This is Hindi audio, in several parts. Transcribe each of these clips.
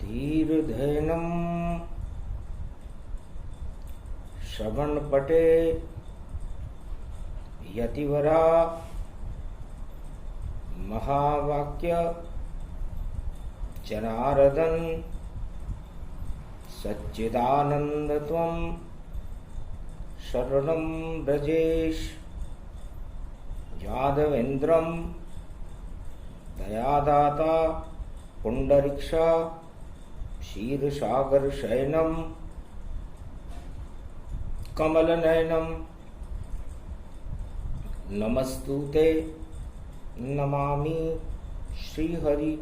धीर्धैनम् श्रवणपटे यतिवरा महावाक्य जनार्दन सच्चिदानंद त्वं शरणं ब्रजेश यादवेन्द्रं दयादाता पुंडरीक्षा क्षीरसागर शयनम कमलनयनम नमस्तुते नमामि श्रीहरि।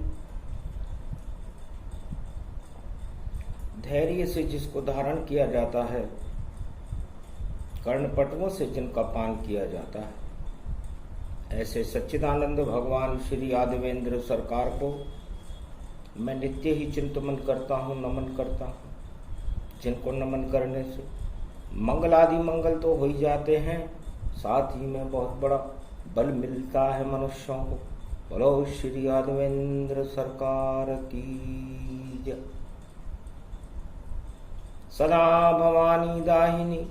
धैर्य से जिसको धारण किया जाता है, कर्णपटुओं से जिनका पान किया जाता है, ऐसे सच्चिदानंद भगवान श्री यादवेंद्र सरकार को मैं नित्य ही चिंतन करता हूँ, नमन करता हूँ। जिनको नमन करने से मंगल आदि मंगल तो हो ही जाते हैं, साथ ही में बहुत बड़ा बल मिलता है मनुष्यों को। बोलो श्री यादवेंद्र सरकार की जय। सदा भवानी दाहिनी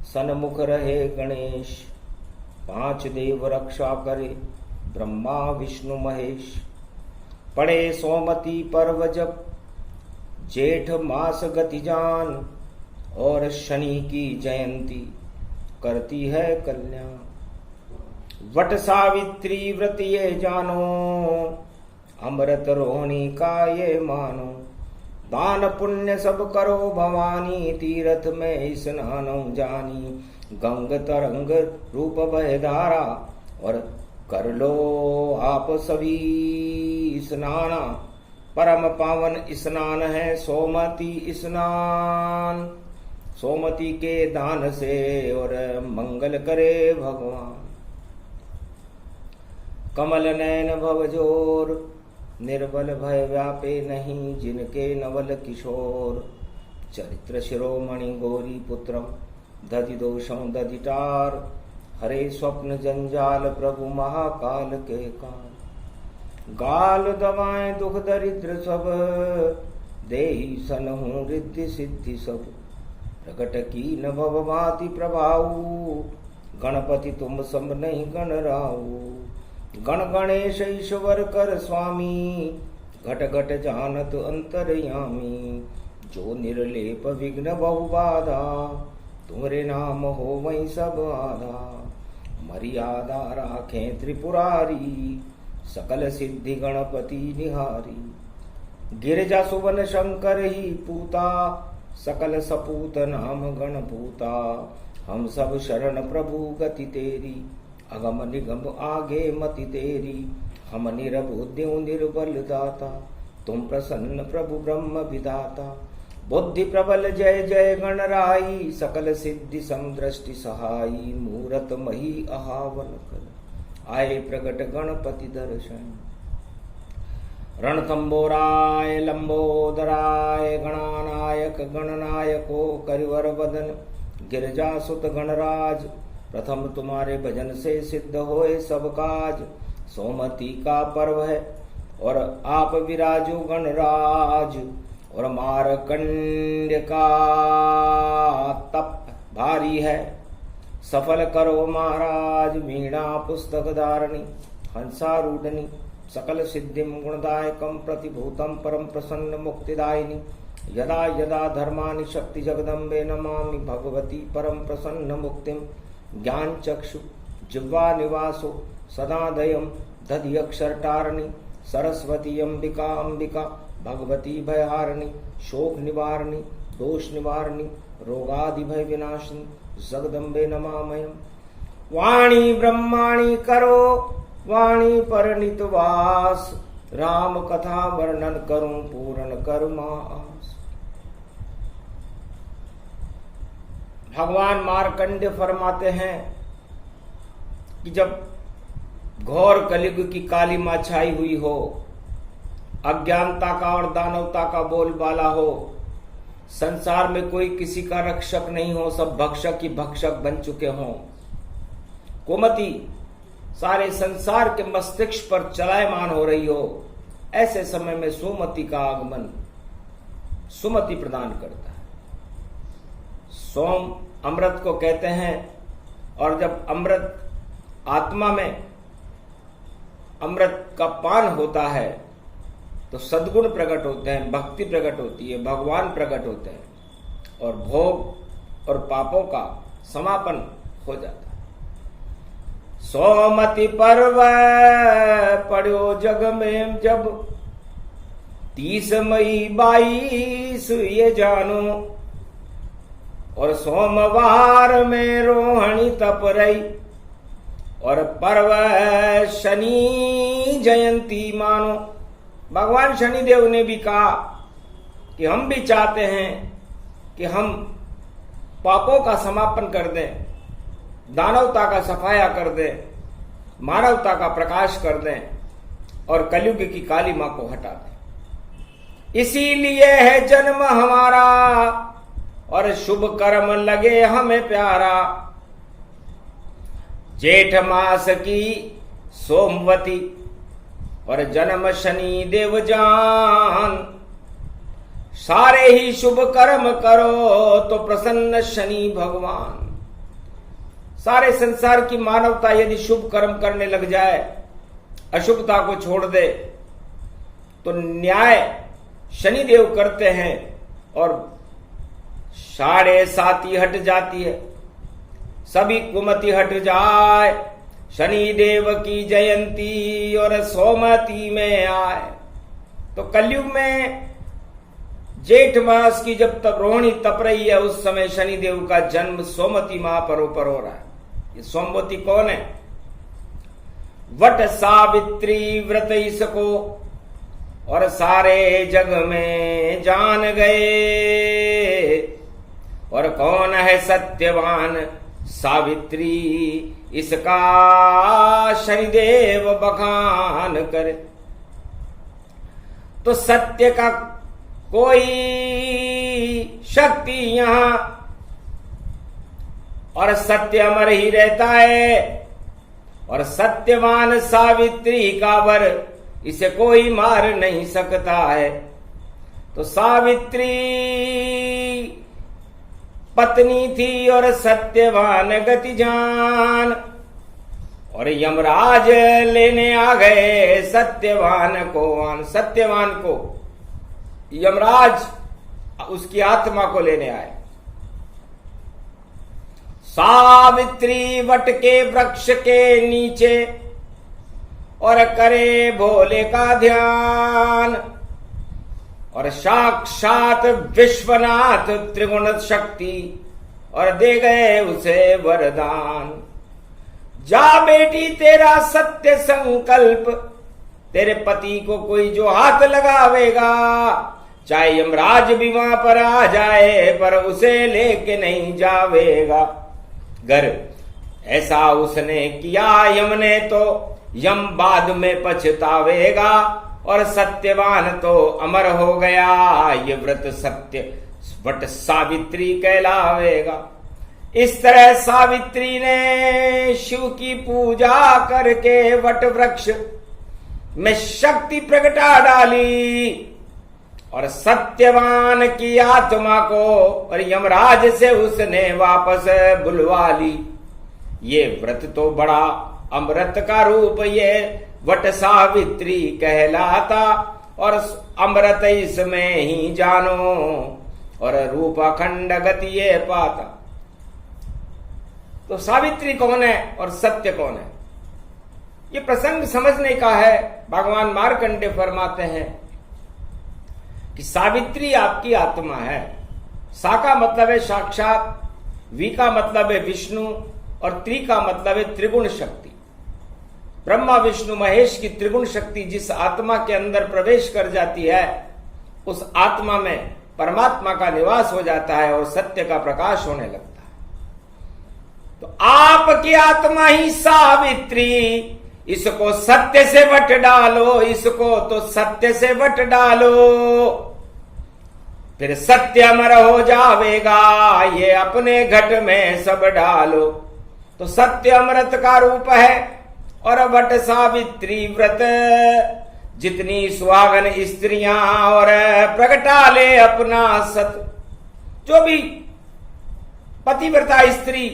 सन्मुख रहे गणेश, पांच देव रक्षा करे ब्रह्मा विष्णु महेश। पड़े सोमती पर्व जब जेठ मास गति जान, और शनि की जयंती करती है कल्याण। वट सावित्री व्रत ये जानो, अमृत रोहिणी का ये मानो। दान पुण्य सब करो भवानी, तीर्थ में स्नानो जानी। गंग तरंग रूप बह धारा, और कर लो आप सभी स्नाना। परम पावन स्नान है सोमती स्नान, सोमती के दान से और मंगल करे भगवान। कमल नयन भवजोर, निर्बल भय व्यापे नहीं, जिनके नवल किशोर। चरित्र शिरोमणि गौरी पुत्रम, दधि दोषम दधिटार। हरे स्वप्न जंजाल प्रभु महाकाल के काल। गाल दवाएं दुख दरिद्र सब, देहि सनहु रिद्धि सिद्धि सब। प्रकट की न भव भांति प्रभाऊ, गणपति तुम सब नहीं गण राऊ। गण गणेश ईश्वर कर स्वामी, घट घट जानत अंतरयामी। जो निर्लेप विघ्न बहु बाधा, तुम्हारे नाम हो वही सब आधा। मर्यादा राखें त्रिपुरारी, सकल सिद्धि गणपति निहारी। गिरिजा सुवन शंकर ही पूता, सकल सपूत नाम गणपूता। हम सब शरण प्रभु गति तेरी, अगम निगम आगे मति तेरी। हम निरबुद्धियों निर्बल दाता, तुम प्रसन्न प्रभु ब्रह्म विधाता। बुद्धि प्रबल जय जय गणराई, सकल सिद्धि समदृष्टि सहाई। मूरत मही आहावन कर, आए प्रगट गणपति दर्शन। रणथंबोराय लंबोदराय, गणानायक गणनायको करिवर वदन। गिरजासुत गणराज, प्रथम तुम्हारे भजन से सिद्ध होए सब काज। सोमती का पर्व है और आप विराजो गणराज। और मारकंड्य का तप भारी है, सफल करो महाराज। वीणा पुस्तक धारणी, हंसारूढ़नी। सकल सिद्धिम गुणदायकम, प्रतिभूतम परम प्रसन्न मुक्तिदायिनी। यदा यदा धर्मानि शक्ति जगदम्बे, नमामि भगवती परम प्रसन्न मुक्तिम। ज्ञान चक्षु जिह्वा निवासो सदा दयम, दधि अक्षरटारिणी। सरस्वती अंबिका अंबिका, भगवती भयहारिणी। शोक निवारिणी, दोष निवारिणी, रोगादि भय विनाशिनी। जगदम्बे नमामयम्। वाणी ब्रह्माणी करो, वाणी परनित वास। राम कथा वर्णन करूं, पूर्ण करुमा आस। भगवान मार्कंडेय फरमाते हैं कि जब घोर कलयुग की काली मां छाई हुई हो, अज्ञानता का और दानवता का बोलबाला हो, संसार में कोई किसी का रक्षक नहीं हो, सब भक्षक ही भक्षक बन चुके हों, कुमति सारे संसार के मस्तिष्क पर चलायमान हो रही हो, ऐसे समय में सुमति का आगमन सुमति प्रदान करता है। सोम अमृत को कहते हैं, और जब अमृत आत्मा में अमृत का पान होता है तो सद्गुण प्रकट होते हैं, भक्ति प्रकट होती है, भगवान प्रकट होते हैं, और भोग और पापों का समापन हो जाता है। सोमति पर्व पड़ो जग में जब 30 मई 22 ये जानो, और सोमवार में रोहिणी तप रही, और पर्व शनि जयंती मानो। भगवान शनिदेव ने भी कहा कि हम भी चाहते हैं कि हम पापों का समापन कर दें, दानवता का सफाया कर दें, मानवता का प्रकाश कर दें, और कलयुग की काली मां को हटा दें। इसीलिए है जन्म हमारा, और शुभ कर्म लगे हमें प्यारा। जेठ मास की सोमवती, और जन्म शनि देव जान। सारे ही शुभ कर्म करो तो प्रसन्न शनि भगवान। सारे संसार की मानवता यदि शुभ कर्म करने लग जाए, अशुभता को छोड़ दे, तो न्याय शनिदेव करते हैं और 7.5 हट जाती है। सभी कुमति हट जाए, शनिदेव की जयंती और सोमती में आए। तो कलयुग में जेठ मास की जब तक रोहिणी तप रही है, उस समय शनिदेव का जन्म सोमती महापर्व पर हो रहा है। ये सोमवती कौन है? वट सावित्री व्रत इसको और सारे जग में जान गए। और कौन है सत्यवान सावित्री, इसका शनिदेव बखान करे। तो सत्य का कोई शक्ति यहां, और सत्य अमर ही रहता है। और सत्यवान सावित्री का वर, इसे कोई मार नहीं सकता है। तो सावित्री पत्नी थी और सत्यवान गति जान, और यमराज लेने आ गए सत्यवान को। सत्यवान को यमराज उसकी आत्मा को लेने आए। सावित्री वट के वृक्ष के नीचे और करे भोले का ध्यान, और साक्षात विश्वनाथ त्रिगुण शक्ति, और दे गए उसे वरदान। जा बेटी तेरा सत्य संकल्प, तेरे पति को कोई जो हाथ लगावेगा, चाहे यमराज भी वहां पर आ जाए, पर उसे लेके नहीं जावेगा। गर ऐसा उसने किया यम ने, तो यम बाद में पछतावेगा। और सत्यवान तो अमर हो गया, ये व्रत सत्य वट सावित्री कहलावेगा। इस तरह सावित्री ने शिव की पूजा करके वट वृक्ष में शक्ति प्रगटा डाली, और सत्यवान की आत्मा को और यमराज से उसने वापस बुलवा ली। ये व्रत तो बड़ा अमृत का रूप ये वट सावित्री कहलाता, और अमृत इसमें ही जानो, और रूप अखंड गति ये पाता। तो सावित्री कौन है और सत्य कौन है, ये प्रसंग समझने का है। भगवान मार्कंडेय फरमाते हैं कि सावित्री आपकी आत्मा है। सा का मतलब है साक्षात, वी का मतलब है विष्णु, और त्रि का मतलब है त्रिगुण शक्ति। ब्रह्मा विष्णु महेश की त्रिगुण शक्ति जिस आत्मा के अंदर प्रवेश कर जाती है, उस आत्मा में परमात्मा का निवास हो जाता है और सत्य का प्रकाश होने लगता है। तो आपकी आत्मा ही सावित्री, इसको सत्य से वट डालो, इसको तो सत्य से वट डालो, फिर सत्य अमर हो जावेगा। ये अपने घट में सब डालो। तो सत्य अमृत का रूप है, और वट सावित्री व्रत जितनी सुहागन स्त्रियां और प्रगटा ले अपना सत। जो भी पतिव्रता स्त्री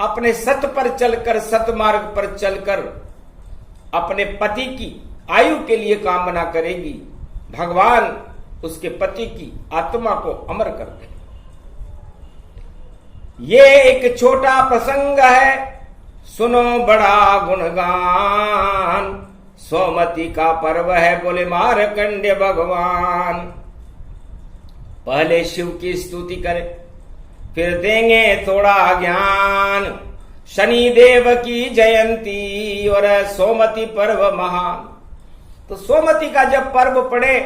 अपने सत पर चलकर, सत मार्ग पर चलकर अपने पति की आयु के लिए कामना करेगी, भगवान उसके पति की आत्मा को अमर कर दे। ये एक छोटा प्रसंग है, सुनो बड़ा गुणगान। सोमती का पर्व है, बोले मार्कंडेय भगवान। पहले शिव की स्तुति करें, फिर देंगे थोड़ा ज्ञान। शनि देव की जयंती और सोमती पर्व महान। तो सोमती का जब पर्व पड़े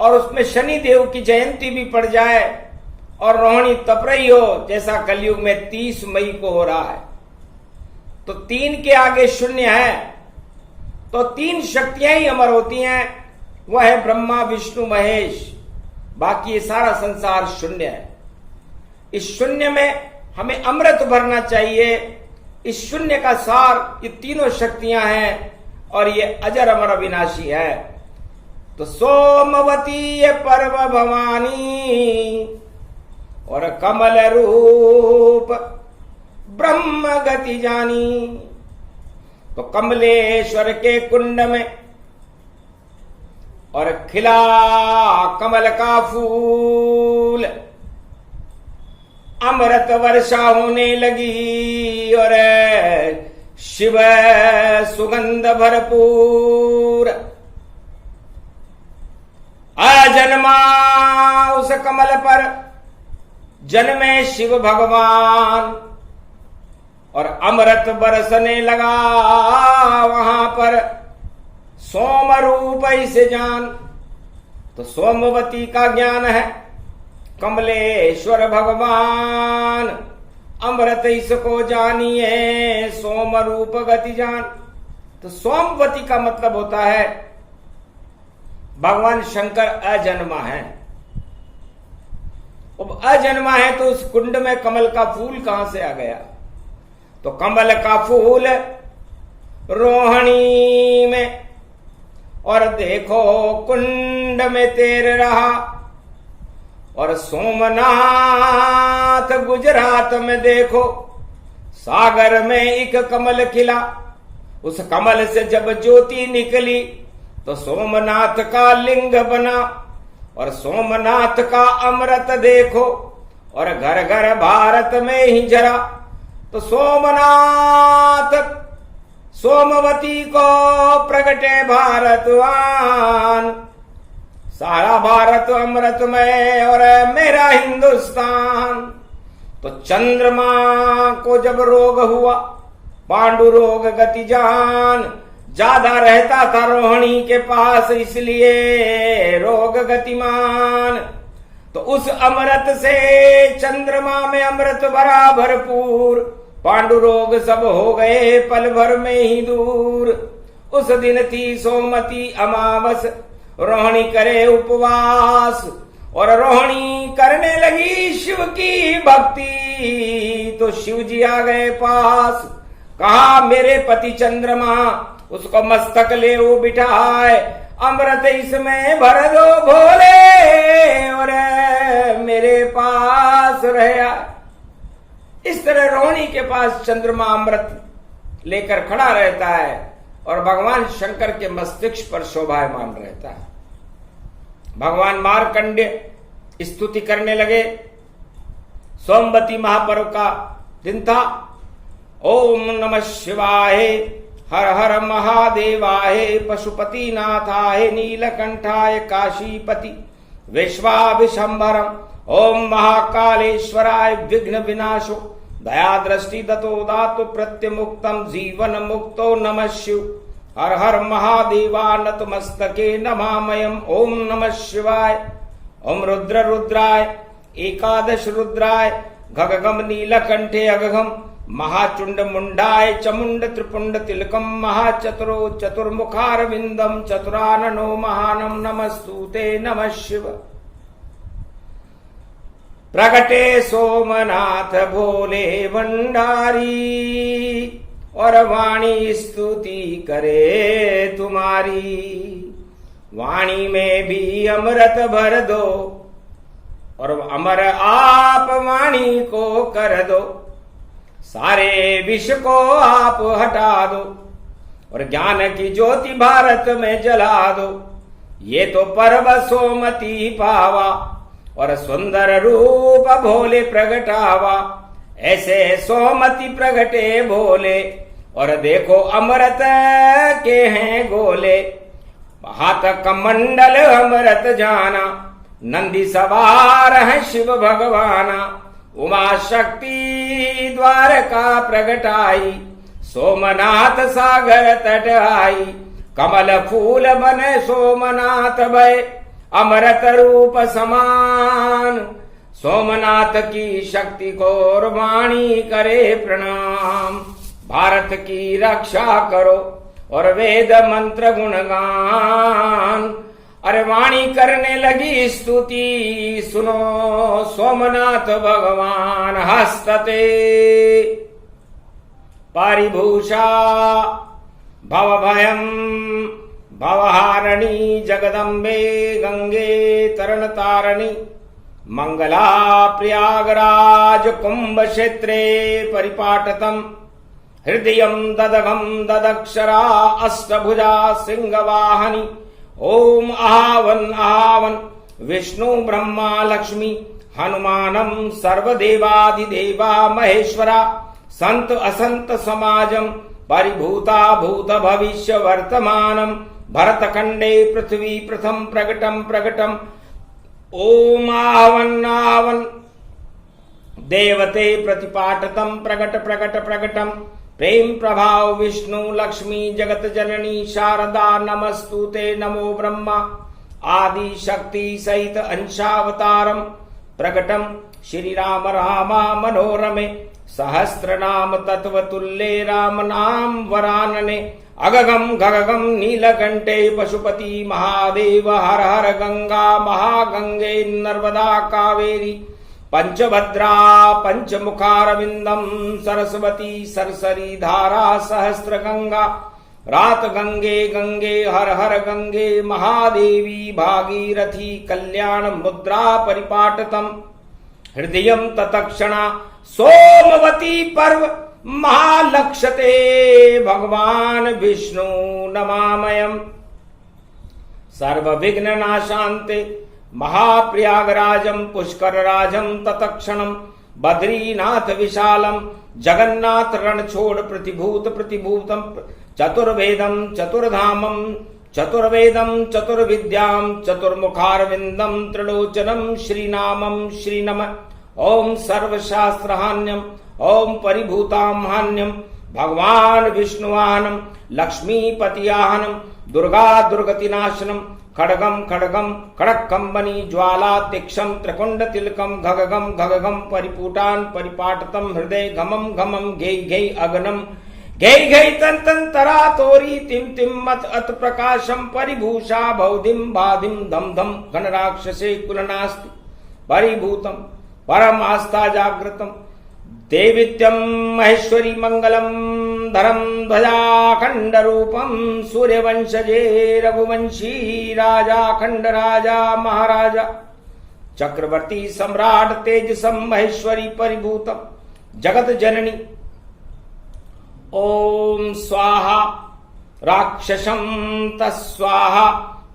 और उसमें शनि देव की जयंती भी पड़ जाए और रोहिणी तप रही हो, जैसा कलयुग में 30 मई को हो रहा है, तो 3 के आगे शून्य है, तो 3 शक्तियां ही अमर होती हैं। वह है ब्रह्मा, विष्णु, महेश। बाकी ये सारा संसार शून्य है। इस शून्य में हमें अमृत भरना चाहिए। इस शून्य का सार ये तीनों शक्तियां हैं और ये अजर अमर अविनाशी है। तो सोमवती ये पर्व भवानी और कमल रूप ब्रह्म गति जानी। तो कमलेश्वर के कुंड में और खिला कमल का फूल, अमृत वर्षा होने लगी और शिव सुगंध भरपूर। अजन्मा उस कमल पर जन्मे शिव भगवान और अमृत बरसने लगा वहां पर सोम रूप इसे जान। तो सोमवती का ज्ञान है, कमलेश्वर भगवान अमृत इसको जानिए, सोम रूप गति जान। तो सोमवती का मतलब होता है भगवान शंकर अजन्मा है। अब अजन्मा है तो उस कुंड में कमल का फूल कहां से आ गया? तो कमल का फूल रोहिणी में और देखो कुंड में तैर रहा। और सोमनाथ गुजरात में देखो सागर में एक कमल खिला। उस कमल से जब ज्योति निकली तो सोमनाथ का लिंग बना। और सोमनाथ का अमृत देखो और घर घर भारत में ही जरा। तो सोमनाथ सोमवती को प्रगटे भारतवान। सारा भारत अमृतमय और मेरा हिंदुस्तान। तो चंद्रमा को जब रोग हुआ, पांडु रोग गति जान, ज्यादा रहता था रोहिणी के पास इसलिए रोग गतिमान। तो उस अमृत से चंद्रमा में अमृत भरा भरपूर। पांडु रोग सब हो गए पल भर में ही दूर। उस दिन थी सोमती अमावस, रोहिणी करे उपवास और रोहिणी करने लगी शिव की भक्ति। तो शिव जी आ गए पास, कहा मेरे पति चंद्रमा, उसको मस्तक ले वो बिठाए, अमृत इसमें भर दो भोले और मेरे पास रहे। इस तरह रोहिणी के पास चंद्रमा अमृत लेकर खड़ा रहता है और भगवान शंकर के मस्तिष्क पर शोभायमान रहता है। भगवान मार्कंडेय स्तुति करने लगे। सोमवती महापर्व का दिन था। ओम नमः शिवाय, हर हर महादेवाय, पशुपति नाथाय, नीलकंठाय, काशीपति विश्वाविशंभरम। ओम महाकालेश्वराय, विघ्न विनाशो, दया दृष्टि दतो दातु प्रत्यमुक्तम, जीवन मुक्तो नमः शिव। हर हर महादेवा नतमस्तके नमामयम्। ओम नमः शिवाय। ओम रुद्र रुद्राय, एकादश रुद्राय, गगगम नीलकंठे अगघम, महाचुंड मुंडाय चमुंड त्रिपुंड तिलकम, महाचतुरो चतुर्मुखारविंदम, चतुराननो महानम, नमस्तुते नमः शिव। प्रगटे सोमनाथ भोले भंडारी, और वाणी स्तुति करे तुम्हारी। वाणी में भी अमृत भर दो और अमर आप वाणी को कर दो। सारे विष को आप हटा दो और ज्ञान की ज्योति भारत में जला दो। ये तो पर्व सोमती पावा और सुंदर रूप भोले प्रगटावा। ऐसे सोमती प्रगटे भोले और देखो अमृत के हैं गोले। हाथ कमंडल अमृत जाना, नंदी सवार है शिव भगवाना। उमा शक्ति द्वारका प्रगटाई, सोमनाथ सागर तट आई। कमल फूल बने सोमनाथ भय, अमृत रूप समान। सोमनाथ की शक्ति को वाणी करे प्रणाम। भारत की रक्षा करो और वेद मंत्र गुणगान। अरे वाणी करने लगी स्तुति, सुनो सोमनाथ भगवान हस्तते। पारिभूषा भवभयं भवहारिणी जगदम्बे गंगे तरणतारिणी। मंगला प्रयागराज कुंभ क्षेत्रे परिपाटतम्। हृदयं ददघं ददक्षरा अष्टभुजा सिंहवाहनी। ओम आवन आवन विष्णु ब्रह्मा लक्ष्मी हनुमानं सर्वदेवादिदेवा महेश्वरा। संत असंत समाजं परिभूता भूत भविष्य वर्तमानं। भरतखंडे पृथ्वी प्रथम प्रकटम प्रकटम। ओम आवन आवन देवते प्रतिपाटतम प्रकट प्रकट प्रकटम। प्रेम प्रभाव विष्णु लक्ष्मी जगत जननी शारदा नमस्तुते। नमो ब्रह्मा आदि शक्ति सहित अंशावतारम प्रकटम। श्री राम रामा मनोरमे सहस्र नाम तत्वतुल्ये राम नाम वरानने। अगगम गगगम नीलकंठे पशुपति महादेव हर हर गंगा महागंगे नर्मदा कावेरी। पंचभद्रा पंचमुखारविंदम सरस्वती सरसरी धारा सहस्र गंगा। रात गंगे गंगे हर हर गंगे महादेवी भागीरथी कल्याण मुद्रा परिपाटतम। हृदयं तत्क्षणा सोमवती पर्व महालक्षते भगवान विष्णु नमामयम्। सर्व विघ्न नाशान्ते महाप्रयागराजं पुष्करराजं तत्क्षणं। बद्रीनाथ विशालम जगन्नाथ रणछोड़ प्रतिभूत प्रतिभूतम। चतुर्वेदं चतुर्धामं चतुर्वेदं चतुर्विद्यां चतुर्मुखारविंदं त्रिलोचनं श्रीनामं श्रीनम। ओम सर्वशास्त्रहान्यम ओम परिभूतामहान्यम। भगवान विष्णुवाहनम लक्ष्मीपतियाहनम दुर्गा दुर्गतिनाशनम। खड्गम खड्गम खड़क्कंबनी ज्वाला तीक्षम त्रिकुंड तिलकम। घगगम घगगम परिपूटान परिपाटतम। हृदय घमम घमम घे घे अगनम। घे घे तन तन तरा तोरी तिम तिम मत अत प्रकाशम। परिभूषा भौदिम बाधिम धम धम गणराक्षसे कुलनास्ति। परिभूतम परम आस्था जागृतम। देवित्यम महेश्वरी मंगलम धरम ध्वजाखंड रूपम। सूर्यवंशजे रघुवंशी राजा खंड राजा महाराजा। चक्रवर्ती सम्राट तेजसम महेश्वरी परिभूतम। जगत जननी ओम स्वाहा राक्षसम तस्वाहा।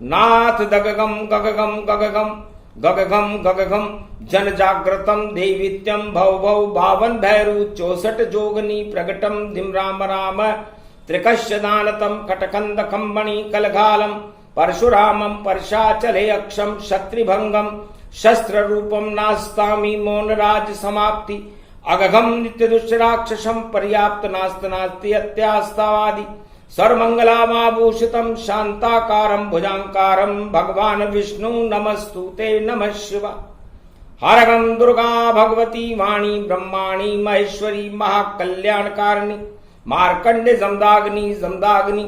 नाथ दगगम गगगम गगगम गगगम गगगम जन जागृतम। देवित्यम भव भव 52 भैरू 64 जोगनी प्रगटम। दिम राम राम त्रिकश्य दानतम। कटकंद खंबणी कलघालम। परशुरामम परशाचले अक्षम। शत्रिभंगम शस्त्र रूपम नास्तामी। मौन राज समाप्ति। अगघम नित्य दुष्टराक्षसम। पर्याप्त नास्त नास्ति अत्यास्तावादि। सर्वमंगलामाभूषितम शांताकारं भुजांकारं। भगवान विष्णु नमस्तुते नमः शिवा। हरगम दुर्गा भगवती वाणी ब्रह्माणी महेश्वरी महाकल्याणकारिणी। मार्कंडे जमदाग्नि जमदाग्नि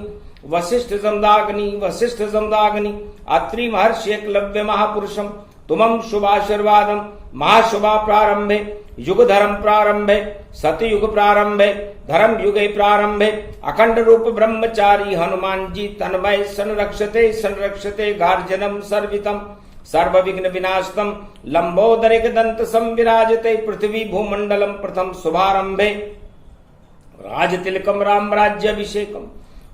वशिष्ठ जमदाग्नि वशिष्ठ जमदाग्नि। अत्रि महर्षि एकलव्य महापुरुषम। तुमं शुभाशीर्वादम महाशुभा प्रारंभे। युग धर्म प्रारंभे सतयुग प्रारंभे। धर्म युगे प्रारंभे अखंड रूप ब्रह्मचारी हनुमान जी तन्मय संरक्षते गार्जनम सर्वितम सर्व विघ्न विनाशतम लंबोदरिक दंत संविराजते पृथ्वी भूमंडलम प्रथम शुभारंभे राजतिलकम राम राज्याभिषेकम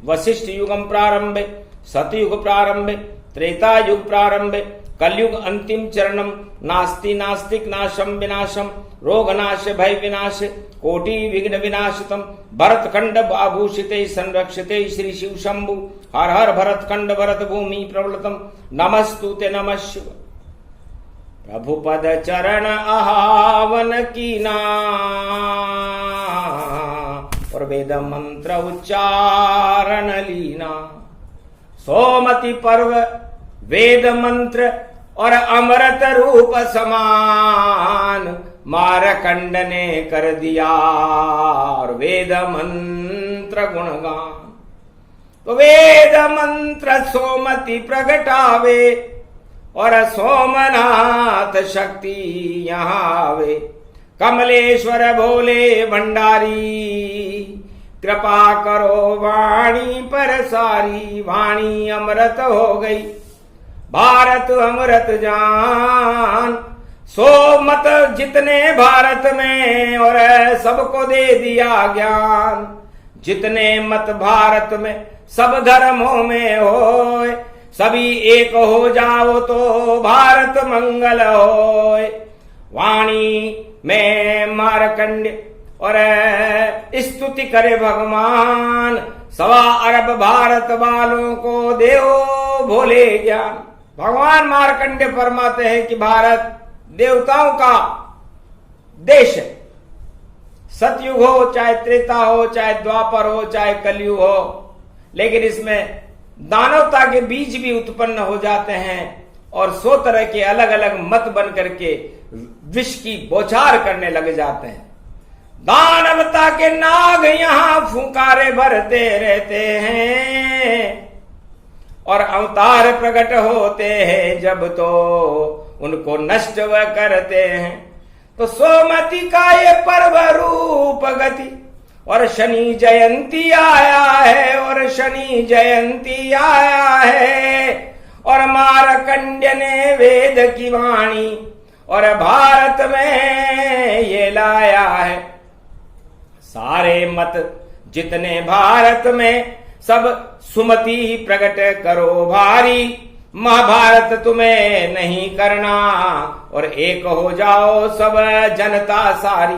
वशिष्ठ युगम प्रारंभे सतयुग प्रारंभे त्रेता युग प्रारंभे कलयुग अंतिम चरणम नास्ति नास्तिक नाशम विनाशम रोग नाश भय विनाश कोटि विघ्न विनाशतम भरत खंड आभूषिते संरक्षिते श्री शिव शंभु हर हर भरत खंड भरत भूमि प्रबलतम नमस्तुते नमः शिव। प्रभु पद चरण आहावन कीना और वेद मंत्र उच्चारण लीना। सोमति पर्व वेद मंत्र और अमृत रूप समान मारकंड ने कर दिया और वेद मंत्र गुणगान। तो वेद मंत्र सोमति प्रगटावे और सोमनाथ शक्ति यहाँ आवे। कमलेश्वर भोले भंडारी कृपा करो वाणी पर सारी। वाणी अमृत हो गई भारत अमृत जान। सो मत जितने भारत में और सबको दे दिया ज्ञान। जितने मत भारत में सब धर्मों में होए सभी एक हो जाओ तो भारत मंगल होए। वाणी में मार्कंड और स्तुति करे भगवान। 1.25 अरब भारत वालों को देओ भोले ज्ञान। भगवान मार्कंडे फरमाते हैं कि भारत देवताओं का देश है। सतयुग हो चाहे त्रेता हो चाहे द्वापर हो चाहे कलयुग हो, लेकिन इसमें दानवता के बीज भी उत्पन्न हो जाते हैं और 100 तरह के अलग अलग मत बन करके विष की बौछार करने लग जाते हैं। दानवता के नाग यहां फुंकारे भरते रहते हैं और अवतार प्रकट होते हैं जब तो उनको नष्ट वह करते हैं। तो सोमति का ये पर्व रूप गति और शनि जयंती आया है और शनि जयंती आया है और मारकंड्य ने वेद की वाणी और भारत में ये लाया है। सारे मत जितने भारत में सब सुमति प्रकट करो भारी। महाभारत तुम्हें नहीं करना और एक हो जाओ सब जनता सारी।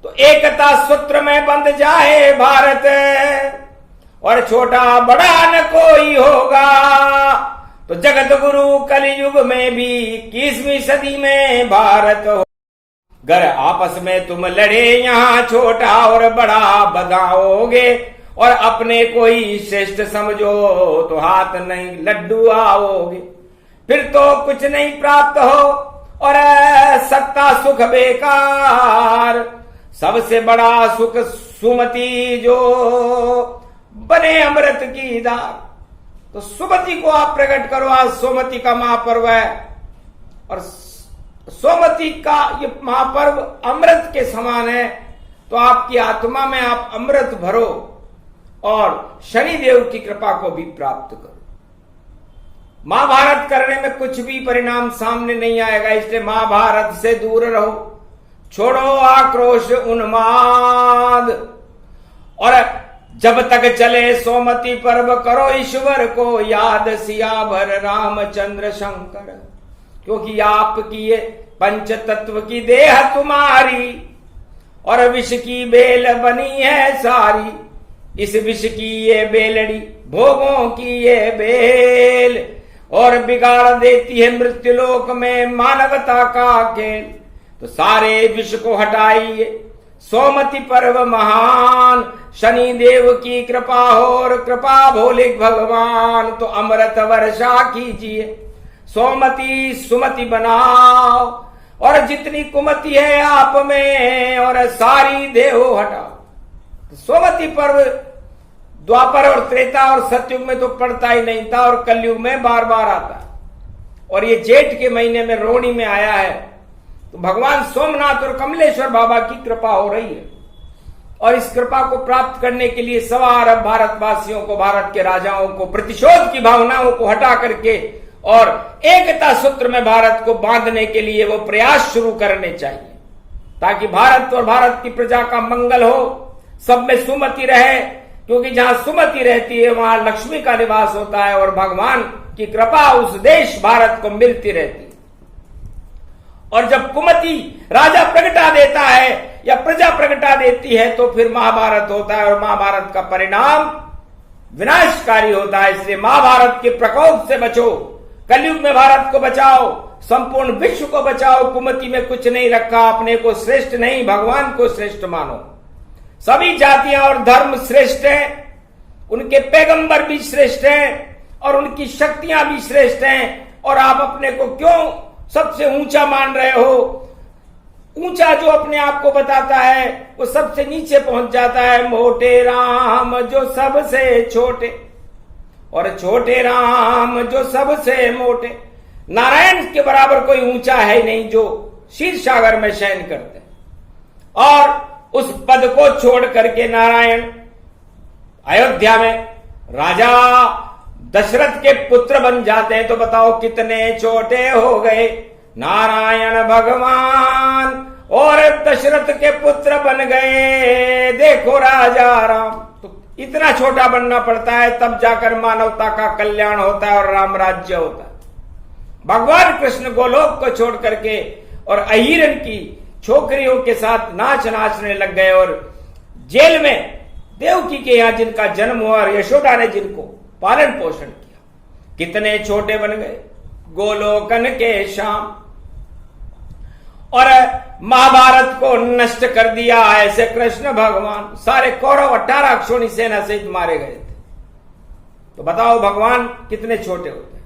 तो एकता सूत्र में बंध जाए भारत और छोटा बड़ा न कोई होगा। तो जगत गुरु कलयुग में भी 21वीं सदी में भारत हो। घर आपस में तुम लड़े यहाँ छोटा और बड़ा बगाओगे और अपने कोई श्रेष्ठ समझो तो हाथ नहीं लड्डू आओगे। फिर तो कुछ नहीं प्राप्त हो और सत्ता सुख बेकार। सबसे बड़ा सुख सुमति जो बने अमृत की दार। तो सुमति को आप प्रकट करो। आज सोमति का महापर्व है और सोमति का ये महापर्व अमृत के समान है। तो आपकी आत्मा में आप अमृत भरो और शनिदेव की कृपा को भी प्राप्त करो। महाभारत करने में कुछ भी परिणाम सामने नहीं आएगा, इसलिए महाभारत से दूर रहो। छोड़ो आक्रोश उन्माद और जब तक चले सोमति पर्व करो ईश्वर को याद। सियावर रामचंद्र शंकर क्योंकि आपकी ये पंच तत्व की देह तुम्हारी और विष की बेल बनी है सारी। इस विष की ये बेलड़ी भोगों की ये बेल और बिगाड़ देती है मृत्युलोक में मानवता का खेल। तो सारे विष को हटाइए सोमति पर्व महान। शनि देव की कृपा हो और कृपा भोले भगवान। तो अमृत वर्षा कीजिए सोमति सुमति बनाओ और जितनी कुमति है आप में और सारी देहो हटाओ। तो सोमति पर्व द्वापर और त्रेता और सतयुग में तो पड़ता ही नहीं था और कलयुग में बार बार आता है और ये जेठ के महीने में रोहिणी में आया है। तो भगवान सोमनाथ और कमलेश्वर बाबा की कृपा हो रही है और इस कृपा को प्राप्त करने के लिए सवा अरब भारतवासियों को, भारत के राजाओं को प्रतिशोध की भावनाओं को हटा करके और एकता सूत्र में भारत को बांधने के लिए वो प्रयास शुरू करने चाहिए, ताकि भारत और भारत की प्रजा का मंगल हो, सब में सुमति रहे। क्योंकि जहां सुमति रहती है वहां लक्ष्मी का निवास होता है और भगवान की कृपा उस देश भारत को मिलती रहती है। और जब कुमति राजा प्रगटा देता है या प्रजा प्रगटा देती है तो फिर महाभारत होता है और महाभारत का परिणाम विनाशकारी होता है। इसलिए महाभारत के प्रकोप से बचो, कलयुग में भारत को बचाओ, संपूर्ण विश्व को बचाओ। कुमति में कुछ नहीं रखा, अपने को श्रेष्ठ नहीं भगवान को श्रेष्ठ मानो। सभी जातियां और धर्म श्रेष्ठ हैं, उनके पैगंबर भी श्रेष्ठ हैं और उनकी शक्तियां भी श्रेष्ठ हैं, और आप अपने को क्यों सबसे ऊंचा मान रहे हो? ऊंचा जो अपने आप को बताता है वो सबसे नीचे पहुंच जाता है। मोटे राम जो सबसे छोटे और छोटे राम जो सबसे मोटे। नारायण के बराबर कोई ऊंचा है नहीं जो क्षीर सागर में शयन करते हैं। और उस पद को छोड़ करके नारायण अयोध्या में राजा दशरथ के पुत्र बन जाते हैं। तो बताओ कितने छोटे हो गए नारायण भगवान, और दशरथ के पुत्र बन गए देखो राजा राम। तो इतना छोटा बनना पड़ता है, तब जाकर मानवता का कल्याण होता है और राम राज्य होता है। भगवान कृष्ण गोलोक को छोड़ करके और अहिरन की छोकरियों के साथ नाचने लग गए, और जेल में देवकी के यहां जिनका जन्म हुआ और यशोदा ने जिनको पालन पोषण किया, कितने छोटे बन गए गोलोकन के श्याम। और महाभारत को नष्ट कर दिया ऐसे कृष्ण भगवान। सारे कौरव 18 अक्षोणी सेना सहित मारे गए थे। तो बताओ भगवान कितने छोटे होते हैं।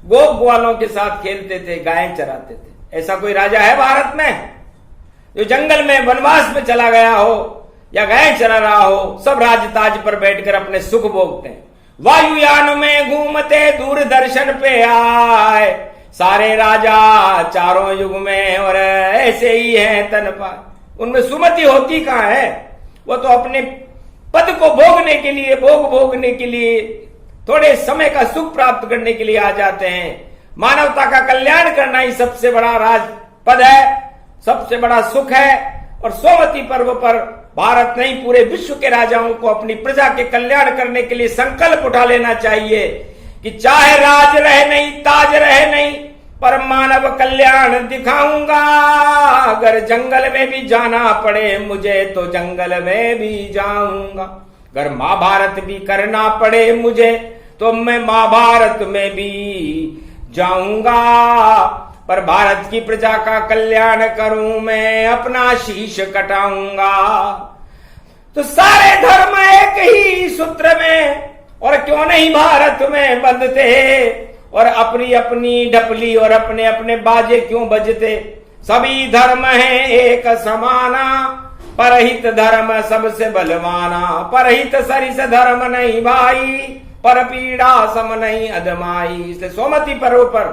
गोप ग्वालों के साथ खेलते थे, गायें चराते थे। ऐसा कोई राजा है भारत में जो जंगल में वनवास में चला गया हो या गायें चरा रहा हो? सब राजताज पर बैठकर अपने सुख भोगते हैं। वायुयान में घूमते दूरदर्शन पे आए सारे राजा चारों युग में, और ऐसे ही हैं तन पाए। उनमें सुमति होती कहां है? वो तो अपने पद को भोगने के लिए, भोगने के लिए, थोड़े समय का सुख प्राप्त करने के लिए आ जाते हैं। मानवता का कल्याण करना ही सबसे बड़ा राज पद है, सबसे बड़ा सुख है। और सोमवती पर्व पर भारत नहीं पूरे विश्व के राजाओं को अपनी प्रजा के कल्याण करने के लिए संकल्प उठा लेना चाहिए कि चाहे राज रहे नहीं, ताज रहे नहीं, पर मानव कल्याण दिखाऊंगा। अगर जंगल में भी जाना पड़े मुझे तो जंगल में भी जाऊंगा। अगर महाभारत भी करना पड़े मुझे तो मैं महाभारत में भी जाऊंगा। पर भारत की प्रजा का कल्याण करूं मैं, अपना शीश कटाऊंगा। तो सारे धर्म एक ही सूत्र में, और क्यों नहीं भारत में बंधते, और अपनी अपनी ढपली और अपने अपने बाजे क्यों बजते? सभी धर्म हैं एक समाना, परहित धर्म सबसे बलवाना। परहित सरिस धर्म नहीं भाई, पर पीड़ा सम नहीं अदमाई। इसलिए सोमवती पर्व पर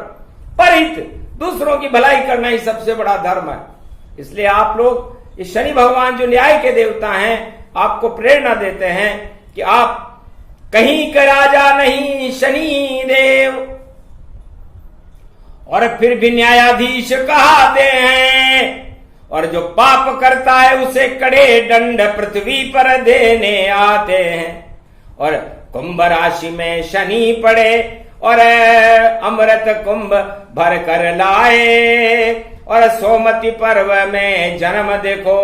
परहित दूसरों की भलाई करना ही सबसे बड़ा धर्म है। इसलिए आप लोग, इस शनि भगवान जो न्याय के देवता हैं, आपको प्रेरणा देते हैं कि आप कहीं का राजा नहीं शनि देव, और फिर भी न्यायाधीश कहते हैं। और जो पाप करता है उसे कड़े दंड पृथ्वी पर देने आते हैं। और कुंभ राशि में शनि पड़े और अमृत कुंभ भर कर लाए, और सोमवती पर्व में जन्म देखो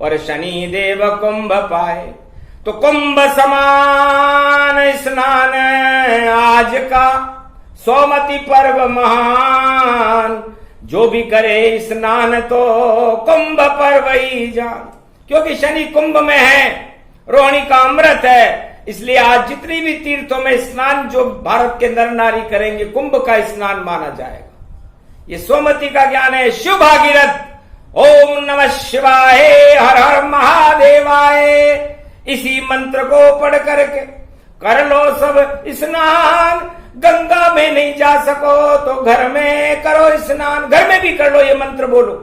और शनि देव कुंभ पाए। तो कुंभ समान स्नान आज का, सोमवती पर्व महान। जो भी करे स्नान तो कुंभ पर्व ही जान। क्योंकि शनि कुंभ में है, रोहिणी का अमृत है, इसलिए आज जितनी भी तीर्थों में स्नान जो भारत के नर नारी करेंगे, कुंभ का स्नान माना जाएगा। ये सोमवती का ज्ञान है। शिव भागीरथ, ओम नमः शिवाय, हर हर महादेवाय। इसी मंत्र को पढ़ करके कर लो सब स्नान। गंगा में नहीं जा सको तो घर में करो स्नान, घर में भी कर लो, ये मंत्र बोलो।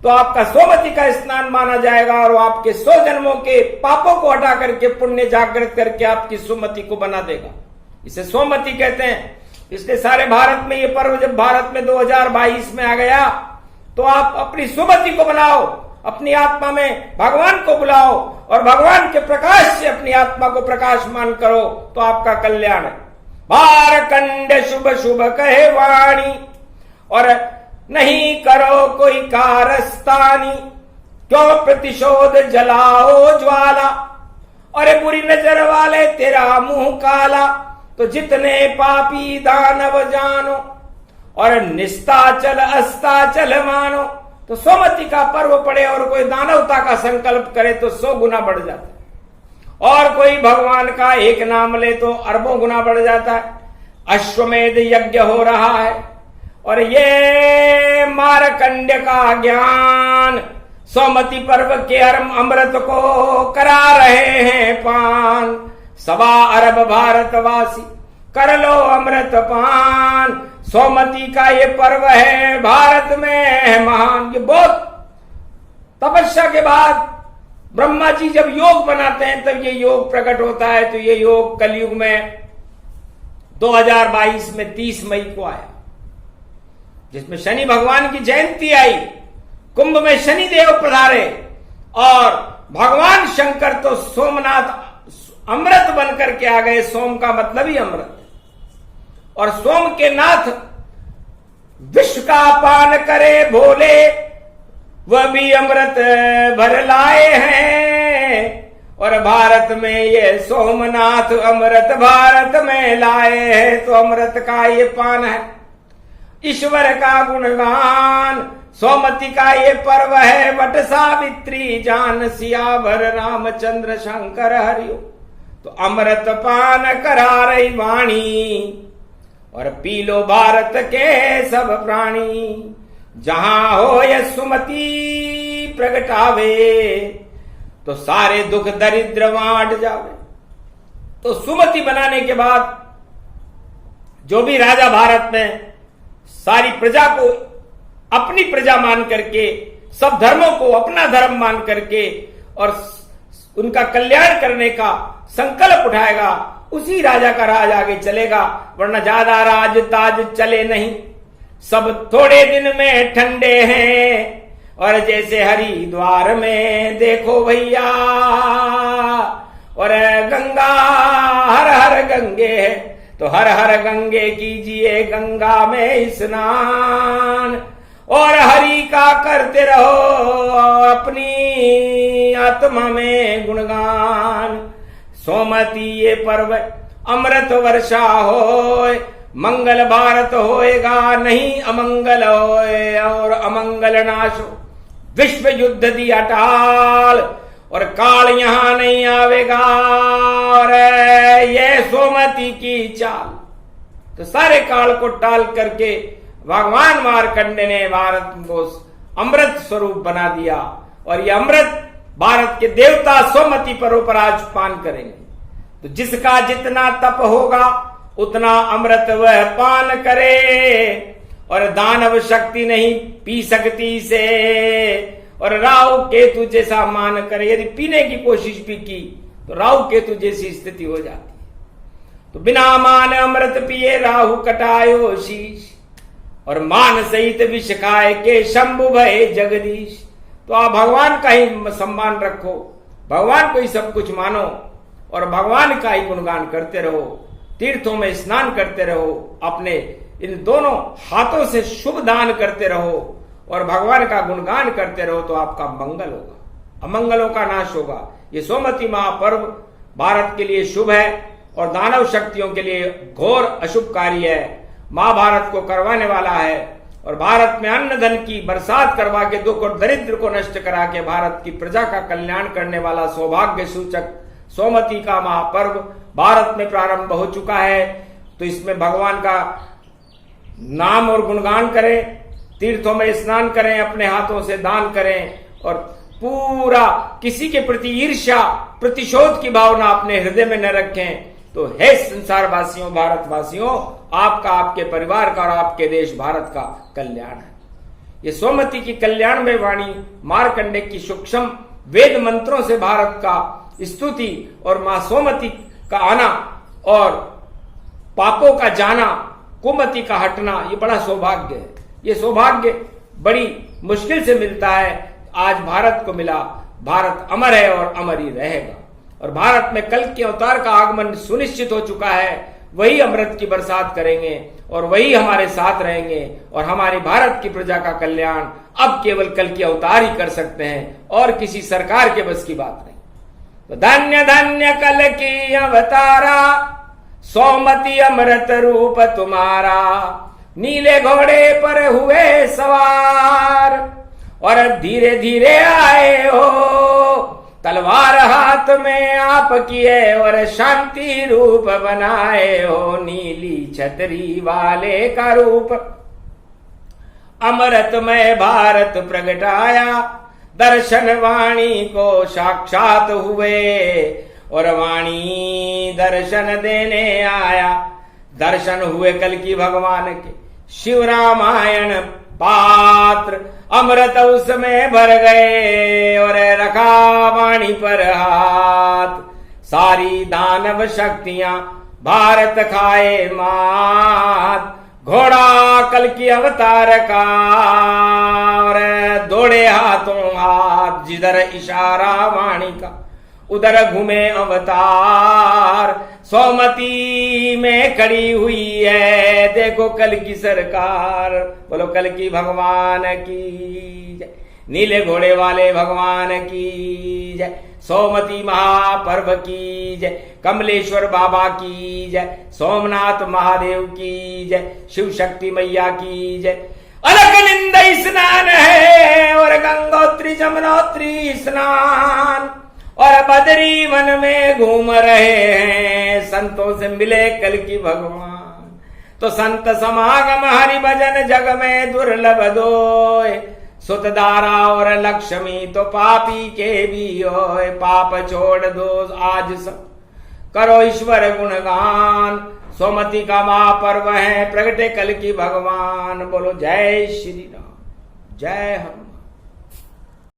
तो आपका सोमती का स्नान माना जाएगा और वो आपके 100 जन्मों के पापों को हटा करके पुण्य जागृत करके आपकी सुमति को बना देगा। इसे सोमती कहते हैं। इसलिए सारे भारत में ये पर्व जब भारत में 2022 में आ गया तो आप अपनी सुमति को बनाओ, अपनी आत्मा में भगवान को बुलाओ और भगवान के प्रकाश से अपनी आत्मा को प्रकाशमान करो तो आपका कल्याण है। भारखंड शुभ शुभ कहे वाणी और नहीं करो कोई कारस्तानी, क्यों प्रतिशोध जलाओ ज्वाला, और बुरी नजर वाले तेरा मुंह काला, तो जितने पापी दानव जानो और निस्ताचल अस्ताचल मानो। तो सोमती का पर्व पड़े और कोई दानवता का संकल्प करे तो 100 गुना बढ़ जाता है, और कोई भगवान का एक नाम ले तो अरबों गुना बढ़ जाता है। अश्वमेध यज्ञ हो रहा है और ये मारकंड्य का ज्ञान सोमती पर्व के अमृत को करा रहे हैं पान। 1.25 अरब भारतवासी कर लो अमृत पान। सोमती का ये पर्व है भारत में है महान। ये बहुत तपस्या के बाद ब्रह्मा जी जब योग बनाते हैं तब ये योग प्रकट होता है। तो ये योग कलयुग में 2022 में 30 मई को आया, जिसमें शनि भगवान की जयंती आई। कुंभ में शनि देव पधारे और भगवान शंकर तो सोमनाथ अमृत बनकर के आ गए। सोम का मतलब ही अमृत, और सोम के नाथ विश्व का पान करे भोले, वह भी अमृत भर लाए हैं। और भारत में ये सोमनाथ अमृत भारत में लाए हैं, तो अमृत का ये पान है। ईश्वर का गुणगान सोमती का ये पर्व है। वट सावित्री जान सियावर रामचंद्र शंकर हरियो, तो अमृत पान करा रही वाणी और पी लो भारत के सब प्राणी। जहां हो ये सुमति प्रगटावे, तो सारे दुख दरिद्र बांट जावे। तो सुमति बनाने के बाद जो भी राजा भारत में सारी प्रजा को अपनी प्रजा मान करके, सब धर्मों को अपना धर्म मान करके और उनका कल्याण करने का संकल्प उठाएगा, उसी राजा का राज आगे चलेगा। वरना ज्यादा राज ताज चले नहीं, सब थोड़े दिन में ठंडे हैं। और जैसे हरिद्वार में देखो भैया, और गंगा हर हर गंगे है, तो हर हर गंगे कीजिए गंगा में स्नान, और हरि का करते रहो अपनी आत्मा में गुणगान। सोमती ये पर्व अमृत वर्षा होए, मंगल भारत होएगा नहीं अमंगल होए, और अमंगल नाश हो। विश्व युद्ध दिया टाल और काल यहां नहीं आवेगा, और ये सोमती की चाल। तो सारे काल को टाल करके भगवान मार्कंडे ने भारत को अमृत स्वरूप बना दिया, और ये अमृत भारत के देवता सोमती पर्व पर आज पान करेंगे। तो जिसका जितना तप होगा उतना अमृत वह पान करे, और दानव शक्ति नहीं पी सकती से, और राहु केतु जैसा मान करे। यदि पीने की कोशिश भी की तो राहु केतु जैसी स्थिति हो जाती है। तो बिना मान अमृत पिए राहु कटायो शीश, और मान सहित विष खाए के शंभु भय जगदीश। तो आप भगवान का ही सम्मान रखो, भगवान को ही सब कुछ मानो, और भगवान का ही गुणगान करते रहो, तीर्थों में स्नान करते रहो, अपने इन दोनों हाथों से शुभ दान करते रहो और भगवान का गुणगान करते रहो, तो आपका मंगल होगा, अमंगलों का नाश होगा। ये सोमती महापर्व भारत के लिए शुभ है और दानव शक्तियों के लिए घोर अशुभ कार्य है। महाभारत को करवाने वाला है और भारत में अन्न धन की बरसात करवा के दुख और दरिद्र को नष्ट करा के भारत की प्रजा का कल्याण करने वाला सौभाग्य सूचक सोमती का महापर्व भारत में प्रारंभ हो चुका है। तो इसमें भगवान का नाम और गुणगान करें, तीर्थों में स्नान करें, अपने हाथों से दान करें, और पूरा किसी के प्रति ईर्ष्या प्रतिशोध की भावना अपने हृदय में न रखें। तो हे संसार वासियों, भारतवासियों, आपका, आपके परिवार का और आपके देश भारत का कल्याण है। ये सोमती की कल्याणमय वाणी मार्कंडे की सूक्ष्म वेद मंत्रों से भारत का स्तुति और मां सोमती का आना और पापों का जाना, कुमति का हटना, ये बड़ा सौभाग्य है। ये सौभाग्य बड़ी मुश्किल से मिलता है, आज भारत को मिला। भारत अमर है और अमर ही रहेगा। और भारत में कल के अवतार का आगमन सुनिश्चित हो चुका है। वही अमृत की बरसात करेंगे और वही हमारे साथ रहेंगे और हमारी भारत की प्रजा का कल्याण अब केवल कल के अवतार ही कर सकते हैं और किसी सरकार के बस की बात नहीं। तो धन्य धन्य कल की अवतारा, सोमती अमृत रूप तुम्हारा। नीले घोड़े पर हुए सवार और धीरे धीरे आए हो, तलवार हाथ में आप किए और शांति रूप बनाए हो। नीली छतरी वाले का रूप अमृतमय भारत प्रगटाया। दर्शन वाणी को साक्षात हुए और वाणी दर्शन देने आया। दर्शन हुए कल की भगवान के, शिव रामायण पात्र अमृत उसमें भर गए और रखा वाणी पर हाथ। सारी दानव शक्तियां भारत खाए मात। घोड़ा कल की अवतार का और दौड़े हाथों हाथ। जिधर इशारा वाणी का उधर घूमे अवतार। सोमती में खड़ी हुई है देखो कल की सरकार। बोलो कल की भगवान की जय। नीले घोड़े वाले भगवान की जय। सोमती महापर्व की जय। कमलेश्वर बाबा की जय। सोमनाथ महादेव की जय। शिव शक्ति मैया की जय। अलकनंद स्नान है और गंगोत्री जमुनोत्री स्नान और बदरी वन में घूम रहे हैं। संतों से मिले कल की भगवान। तो संत समागम हरि भजन जग में दुर्लभ दोय। सुतदारा और लक्ष्मी तो पापी के भी होय। पाप छोड़ दो आज सब करो ईश्वर गुणगान। सोमती का महापर्व है प्रगटे कल की भगवान। बोलो जय श्री राम, जय हनुमान।